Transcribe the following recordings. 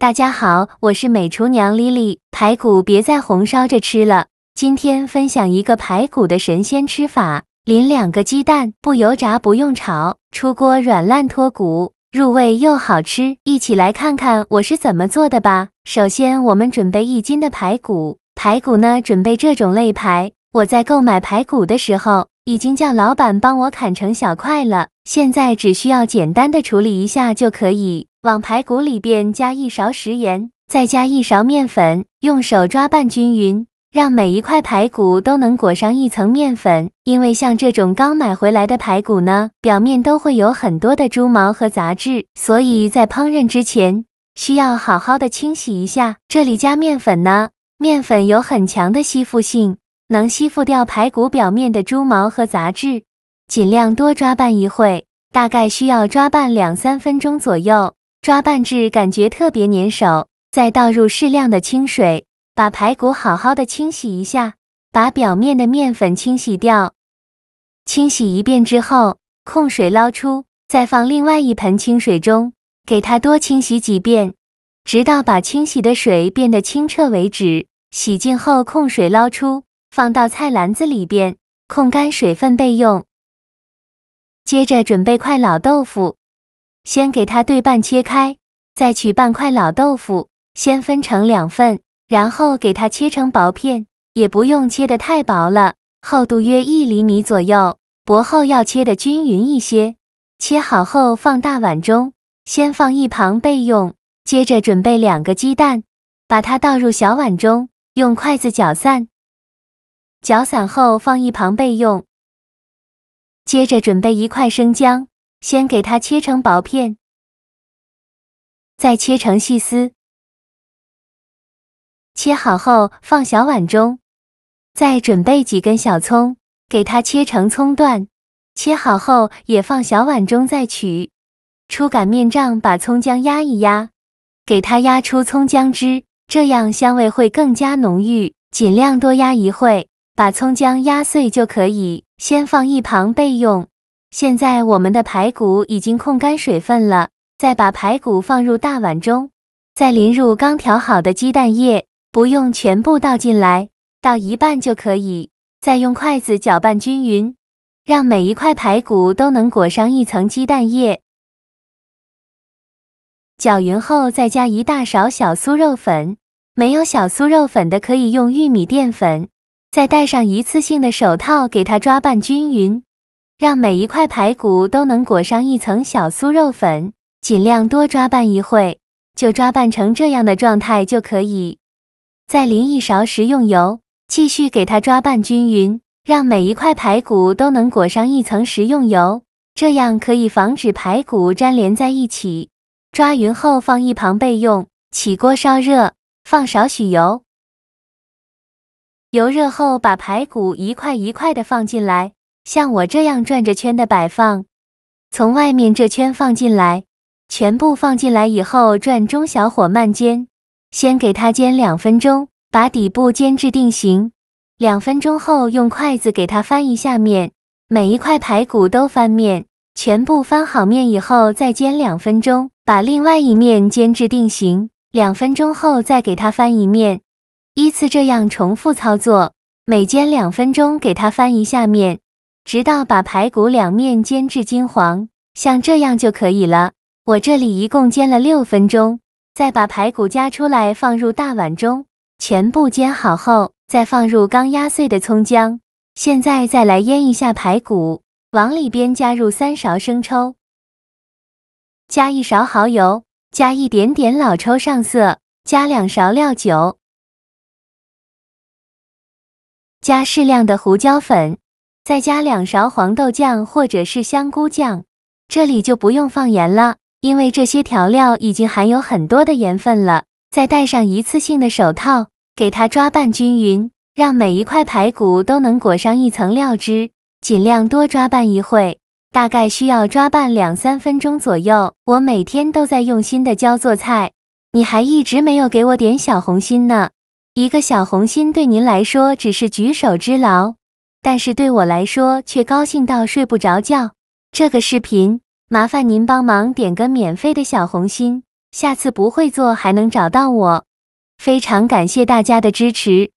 大家好，我是美厨娘丽丽。排骨别再红烧着吃了，今天分享一个排骨的神仙吃法：淋2个鸡蛋，不油炸不用炒，出锅软烂脱骨，入味又好吃。一起来看看我是怎么做的吧。首先我们准备1斤的排骨，排骨呢准备这种肋排。我在购买排骨的时候，已经叫老板帮我砍成小块了，现在只需要简单的处理一下就可以。往排骨里边加1勺食盐，再加1勺面粉，用手抓拌均匀，让每一块排骨都能裹上1层面粉。因为像这种刚买回来的排骨呢，表面都会有很多的猪毛和杂质，所以在烹饪之前需要好好的清洗一下。这里加面粉呢，面粉有很强的吸附性，能吸附掉排骨表面的猪毛和杂质，尽量多抓拌一会，大概需要抓拌2-3分钟左右。抓拌至感觉特别粘手，再倒入适量的清水，把排骨好好的清洗一下，把表面的面粉清洗掉。清洗一遍之后，控水捞出，再放另外一盆清水中，给它多清洗几遍，直到把清洗的水变得清澈为止。洗净后控水捞出，放到菜篮子里边，控干水分备用。接着准备块老豆腐。先给它对半切开，再取半块老豆腐，先分成2份，然后给它切成薄片，也不用切得太薄了，厚度约1厘米左右，薄厚要切得均匀一些。切好后放大碗中，先放一旁备用。接着准备2个鸡蛋，把它倒入小碗中，用筷子搅散，搅散后放一旁备用。接着准备1块生姜。先给它切成薄片，再切成细丝。切好后放小碗中，再准备几根小葱，给它切成葱段。切好后也放小碗中再取。出擀面杖把葱姜压一压，给它压出葱姜汁，这样香味会更加浓郁。尽量多压一会，把葱姜压碎就可以，先放一旁备用。现在我们的排骨已经控干水分了，再把排骨放入大碗中，再淋入刚调好的鸡蛋液，不用全部倒进来，倒一半就可以。再用筷子搅拌均匀，让每一块排骨都能裹上1层鸡蛋液。搅匀后再加1大勺小酥肉粉，没有小酥肉粉的可以用玉米淀粉。再戴上一次性的手套给它抓拌均匀。让每一块排骨都能裹上1层小酥肉粉，尽量多抓拌一会，就抓拌成这样的状态就可以。再淋1勺食用油，继续给它抓拌均匀，让每一块排骨都能裹上1层食用油，这样可以防止排骨粘连在一起。抓匀后放一旁备用。起锅烧热，放少许油，油热后把排骨一块一块的放进来。像我这样转着圈的摆放，从外面这圈放进来，全部放进来以后转中小火慢煎，先给它煎2分钟，把底部煎至定型。2分钟后用筷子给它翻一下面，每一块排骨都翻面，全部翻好面以后再煎2分钟，把另外一面煎至定型。2分钟后再给它翻一面，依次这样重复操作，每煎2分钟给它翻一下面。直到把排骨2面煎至金黄，像这样就可以了。我这里一共煎了6分钟，再把排骨夹出来放入大碗中，全部煎好后，再放入刚压碎的葱姜。现在再来腌一下排骨，往里边加入3勺生抽，加1勺蚝油，加一点点老抽上色，加2勺料酒，加适量的胡椒粉。再加2勺黄豆酱或者是香菇酱，这里就不用放盐了，因为这些调料已经含有很多的盐分了。再戴上一次性的手套，给它抓拌均匀，让每一块排骨都能裹上1层料汁，尽量多抓拌一会，大概需要抓拌2-3分钟左右。我每天都在用心的教做菜，你还一直没有给我点小红心呢。一个小红心对您来说只是举手之劳，但是对我来说却高兴到睡不着觉。这个视频，麻烦您帮忙点个免费的小红心，下次不会做还能找到我。非常感谢大家的支持。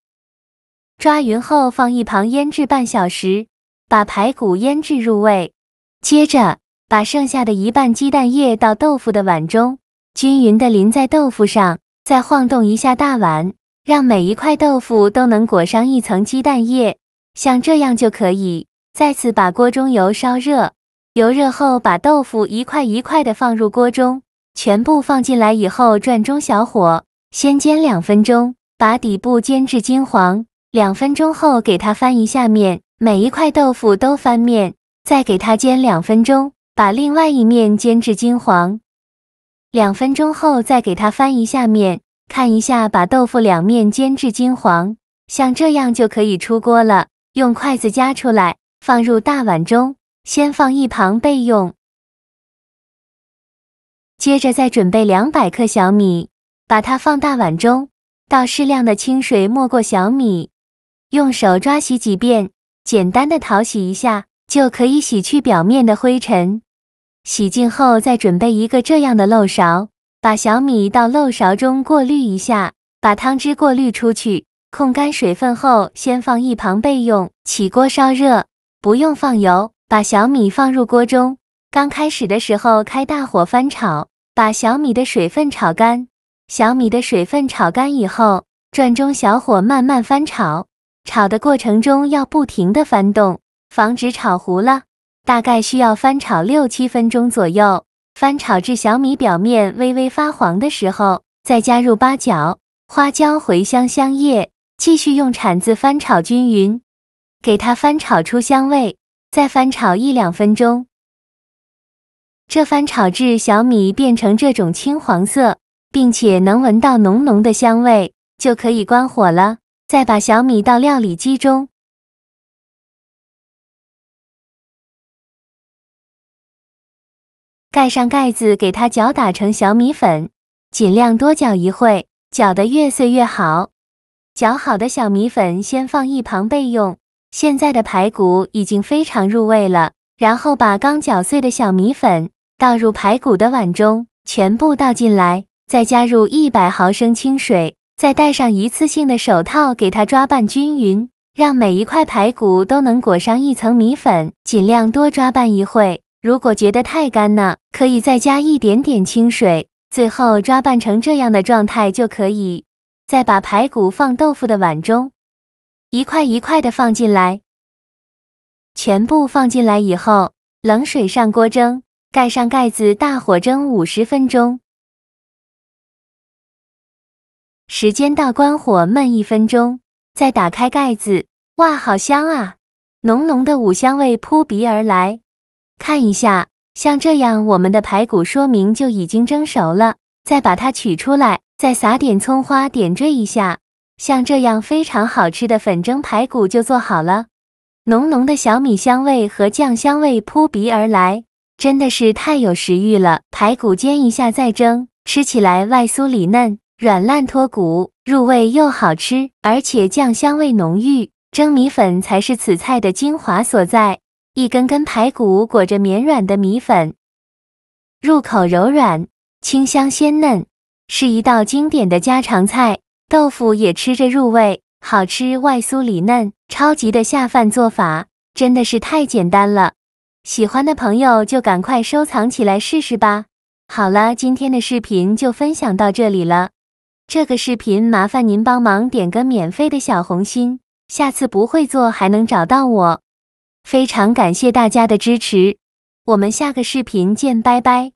抓匀后放一旁腌制半小时，把排骨腌制入味。接着把剩下的一半鸡蛋液倒豆腐的碗中，均匀地淋在豆腐上，再晃动一下大碗，让每一块豆腐都能裹上一层鸡蛋液，像这样就可以。再次把锅中油烧热，油热后把豆腐一块一块地放入锅中，全部放进来以后转中小火，先煎2分钟，把底部煎至金黄。2分钟后给它翻一下面，每一块豆腐都翻面，再给它煎2分钟，把另外一面煎至金黄。2分钟后再给它翻一下面，看一下把豆腐两面煎至金黄，像这样就可以出锅了。用筷子夹出来，放入大碗中，先放一旁备用。接着再准备200克小米，把它放大碗中，倒适量的清水没过小米，用手抓洗几遍，简单的淘洗一下，就可以洗去表面的灰尘。洗净后再准备一个这样的漏勺，把小米到漏勺中过滤一下，把汤汁过滤出去，控干水分后先放一旁备用。起锅烧热，不用放油，把小米放入锅中，刚开始的时候开大火翻炒，把小米的水分炒干。小米的水分炒干以后，转中小火慢慢翻炒，炒的过程中要不停的翻动，防止炒糊了。大概需要翻炒6-7分钟左右，翻炒至小米表面微微发黄的时候，再加入八角、花椒、茴香、香叶，继续用铲子翻炒均匀，给它翻炒出香味，再翻炒1-2分钟。这翻炒至小米变成这种青黄色，并且能闻到浓浓的香味，就可以关火了。再把小米到料理机中，盖上盖子，给它搅打成小米粉，尽量多搅一会，搅得越碎越好。搅好的小米粉先放一旁备用。现在的排骨已经非常入味了，然后把刚搅碎的小米粉倒入排骨的碗中，全部倒进来，再加入100毫升清水，再戴上一次性的手套，给它抓拌均匀，让每一块排骨都能裹上一层米粉，尽量多抓拌一会。如果觉得太干呢，可以再加一点点清水，最后抓拌成这样的状态就可以。再把排骨放豆腐的碗中，一块一块的放进来，全部放进来以后，冷水上锅蒸，盖上盖子，大火蒸50分钟。时间到，关火焖1分钟，再打开盖子，哇，好香啊！浓浓的五香味扑鼻而来。看一下，像这样我们的排骨说明就已经蒸熟了。再把它取出来，再撒点葱花点缀一下，像这样非常好吃的粉蒸排骨就做好了。浓浓的小米香味和酱香味扑鼻而来，真的是太有食欲了。排骨煎一下再蒸，吃起来外酥里嫩，软烂脱骨，入味又好吃，而且酱香味浓郁。蒸米粉才是此菜的精华所在，一根根排骨裹着绵软的米粉，入口柔软，清香鲜嫩，是一道经典的家常菜。豆腐也吃着入味，好吃外酥里嫩，超级的下饭做法，真的是太简单了。喜欢的朋友就赶快收藏起来试试吧。好了，今天的视频就分享到这里了。这个视频麻烦您帮忙点个免费的小红心，下次不会做还能找到我。非常感谢大家的支持，我们下个视频见，拜拜。